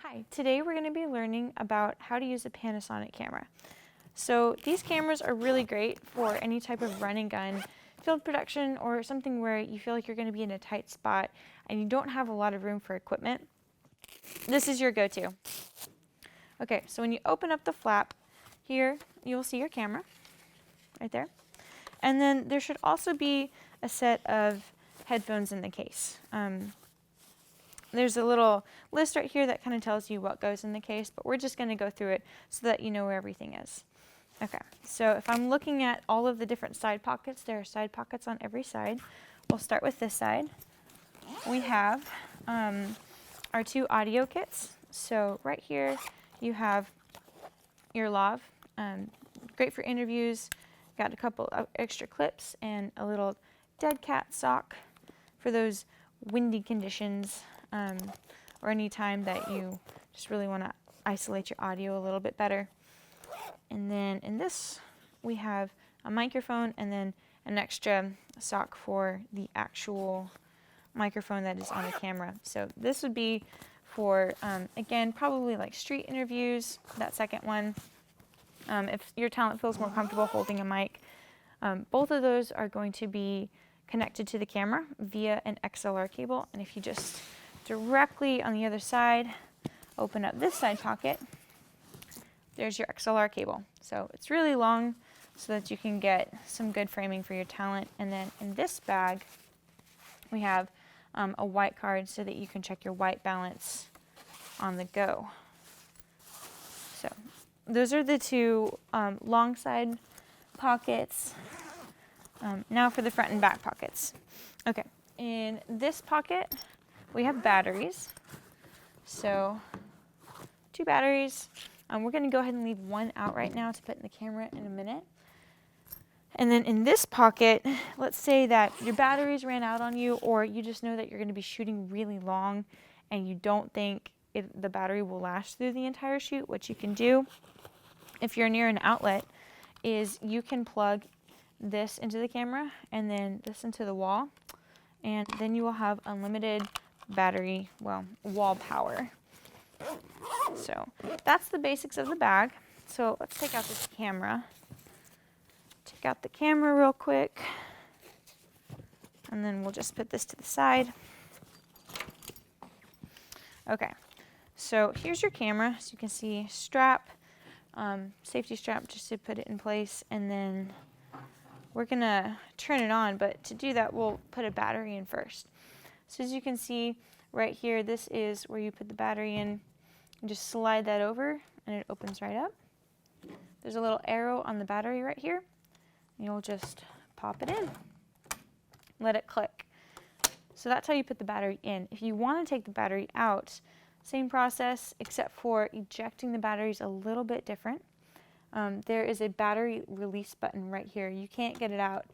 Hi, today we're going to be learning about how to use a Panasonic camera. So these cameras are really great for any type of run and gun field production or something where you feel like you're going to be in a tight spot and you don't have a lot of room for equipment. This is your go-to. Okay, so when you open up the flap here, you'll see your camera right there. And then there should also be a set of headphones in the case. There's a little list right here that kind of tells you what goes in the case, but we're just going to go through it so that you know where everything is. Okay, so if I'm looking at all of the different side pockets, there are side pockets on every side. We'll start with this side. We have our two audio kits. So right here you have your lav, great for interviews. Got a couple of extra clips and a little dead cat sock for those windy conditions. Or any time that you just really want to isolate your audio a little bit better. And then in this, we have a microphone and then an extra sock for the actual microphone that is on the camera. So this would be for, again, probably like street interviews, that second one. If your talent feels more comfortable holding a mic, both of those are going to be connected to the camera via an XLR cable. And if you just directly on the other side, open up this side pocket, there's your XLR cable. So it's really long so that you can get some good framing for your talent. And then in this bag, we have a white card so that you can check your white balance on the go. So those are the two long side pockets. Now for the front and back pockets. Okay, in this pocket, we have batteries. So 2 batteries. We're going to go ahead and leave one out right now to put in the camera in a minute. And then in this pocket, let's say that your batteries ran out on you, or you just know that you're going to be shooting really long and you don't think the battery will last through the entire shoot. What you can do if you're near an outlet is you can plug this into the camera and then this into the wall, and then you will have unlimited battery, wall power. So that's the basics of the bag. So let's take out this camera. Take out the camera real quick, and then we'll just put this to the side. Okay, so here's your camera. So you can see strap, safety strap just to put it in place, and then we're gonna turn it on, but to do that we'll put a battery in first. So as you can see right here, this is where you put the battery in. You just slide that over and it opens right up. There's a little arrow on the battery right here. You'll just pop it in, let it click. So that's how you put the battery in. If you want to take the battery out, same process except for ejecting the batteries a little bit different. There is a battery release button right here. You can't get it out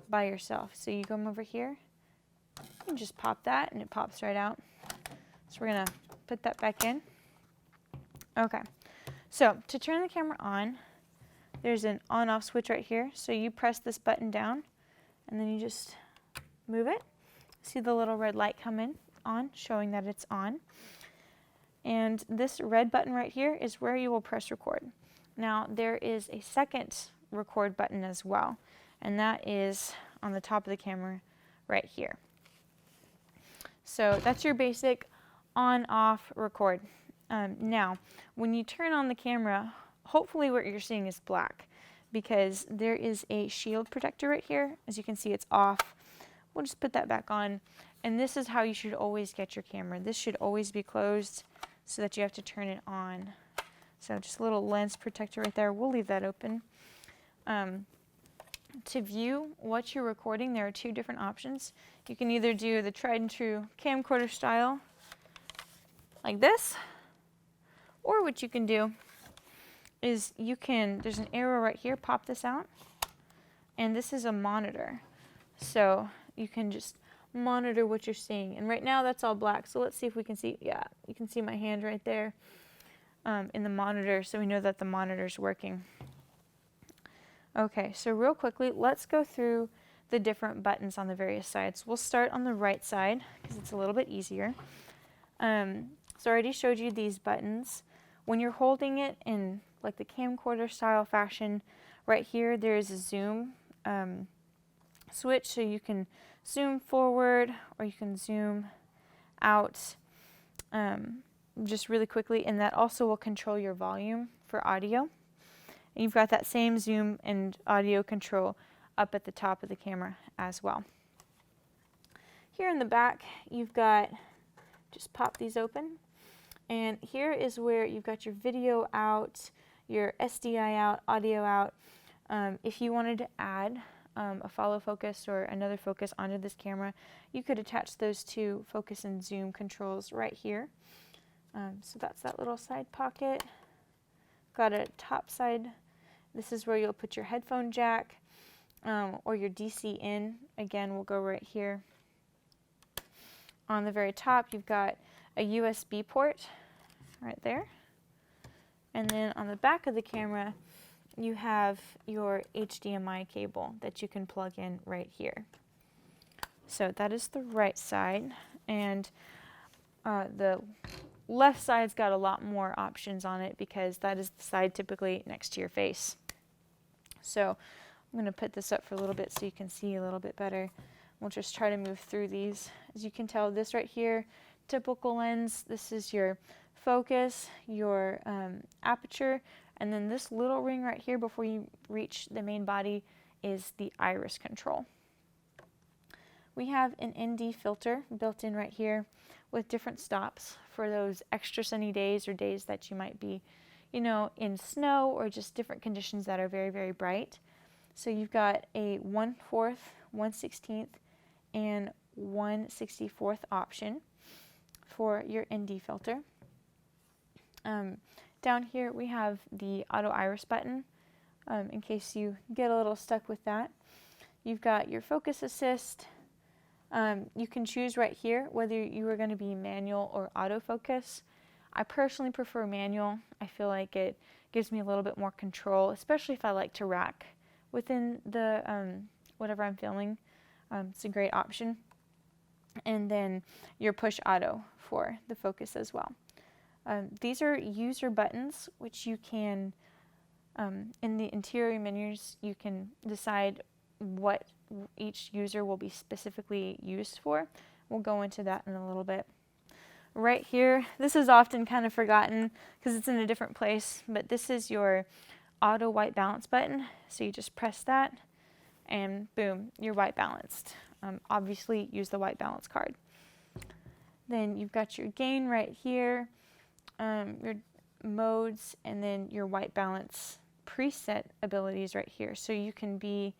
by yourself. So you come over here and just pop that and it pops right out. So we're gonna put that back in. Okay, so to turn the camera on, there's an on-off switch right here. So you press this button down and then you just move it. See the little red light come on, showing that it's on. And this red button right here is where you will press record. Now there is a second record button as well, and that is on the top of the camera right here. So that's your basic on-off record. Now, when you turn on the camera, hopefully what you're seeing is black, because there is a shield protector right here. As you can see, it's off. We'll just put that back on, and this is how you should always get your camera. This should always be closed so that you have to turn it on. So just a little lens protector right there. We'll leave that open. To view what you're recording, there are 2 different options. You can either do the tried and true camcorder style, like this, or what you can do is there's an arrow right here, pop this out, and this is a monitor. So you can just monitor what you're seeing. And right now that's all black, so let's see if we can see, yeah, you can see my hand right there in the monitor, so we know that the monitor's working. Okay, so real quickly, let's go through the different buttons on the various sides. We'll start on the right side because it's a little bit easier. So I already showed you these buttons. When you're holding it in like the camcorder style fashion, right here there's a zoom switch, so you can zoom forward or you can zoom out just really quickly, and that also will control your volume for audio. And you've got that same zoom and audio control up at the top of the camera as well. Here in the back, you've got, just pop these open, and here is where you've got your video out, your SDI out, audio out. If you wanted to add a follow focus or another focus onto this camera, you could attach those two focus and zoom controls right here. So that's that little side pocket. Got a top side. This is where you'll put your headphone jack or your DC in. Again, will go right here. On the very top, you've got a USB port right there. And then on the back of the camera, you have your HDMI cable that you can plug in right here. So that is the right side, and the left side's got a lot more options on it because that is the side typically next to your face. So I'm going to put this up for a little bit so you can see a little bit better. We'll just try to move through these. As you can tell, this right here, typical lens, this is your focus, your aperture, and then this little ring right here before you reach the main body is the iris control. We have an ND filter built in right here with different stops for those extra sunny days or days that you might be, you know, in snow or just different conditions that are very, very bright. So you've got a 1/4, 1/16, and 1/64 option for your ND filter. Down here we have the auto iris button in case you get a little stuck with that. You've got your focus assist. You can choose right here whether you are going to be manual or autofocus. I personally prefer manual. I feel like it gives me a little bit more control, especially if I like to rack within the whatever I'm filming. It's a great option. And then your push auto for the focus as well. These are user buttons, which you can, in the interior menus, you can decide what each user will be specifically used for. We'll go into that in a little bit. Right here, this is often kind of forgotten because it's in a different place, but this is your auto white balance button. So you just press that and boom, you're white balanced. Obviously use the white balance card. Then you've got your gain right here, your modes, and then your white balance preset abilities right here. So you can be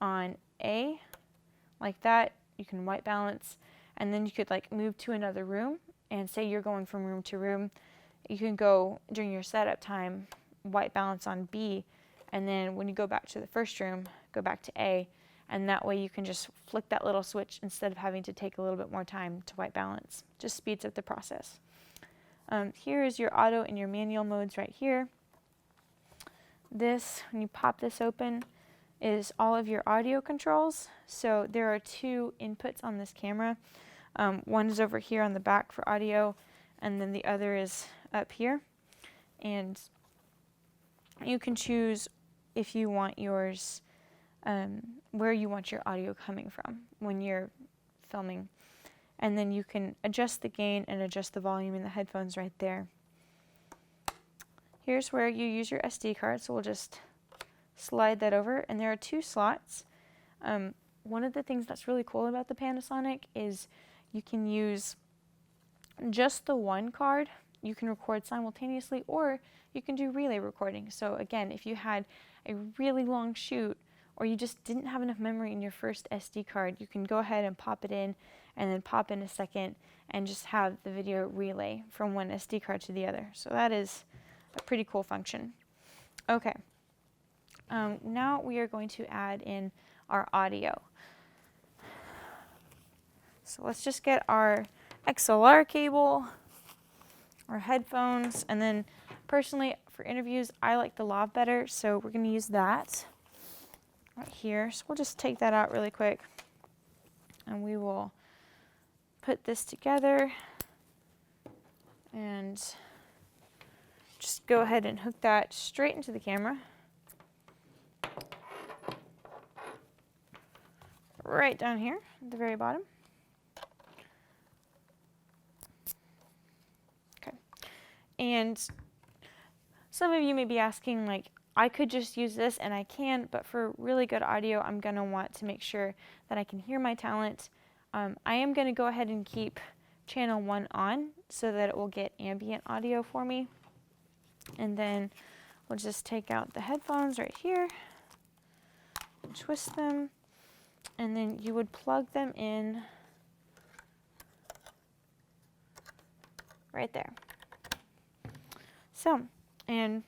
on A like that, you can white balance, and then you could like move to another room and say you're going from room to room. You can go during your setup time, white balance on B, and then when you go back to the first room, go back to A, and that way you can just flick that little switch instead of having to take a little bit more time to white balance. Just speeds up the process. Here is your auto and your manual modes right here. This, when you pop this open, is all of your audio controls. So there are two inputs on this camera. One is over here on the back for audio, and then the other is up here. And you can choose if you want yours, where you want your audio coming from when you're filming. And then you can adjust the gain and adjust the volume in the headphones right there. Here's where you use your SD card, so we'll just slide that over, and there are two slots. One of the things that's really cool about the Panasonic is you can use just the one card. You can record simultaneously, or you can do relay recording. So again, if you had a really long shoot or you just didn't have enough memory in your first SD card, you can go ahead and pop it in and then pop in a second and just have the video relay from one SD card to the other. So that is a pretty cool function. Okay. Now we are going to add in our audio. So let's just get our XLR cable, our headphones, and then personally for interviews I like the lav better, so we're going to use that right here. So we'll just take that out really quick and we will put this together And just go ahead and hook that straight into the camera. Right down here at the very bottom. Okay. And some of you may be asking, like, I could just use this, and I can, but for really good audio, I'm going to want to make sure that I can hear my talent. I am going to go ahead and keep channel 1 on so that it will get ambient audio for me. And then we'll just take out the headphones right here, twist them, and then you would plug them in right there. So, and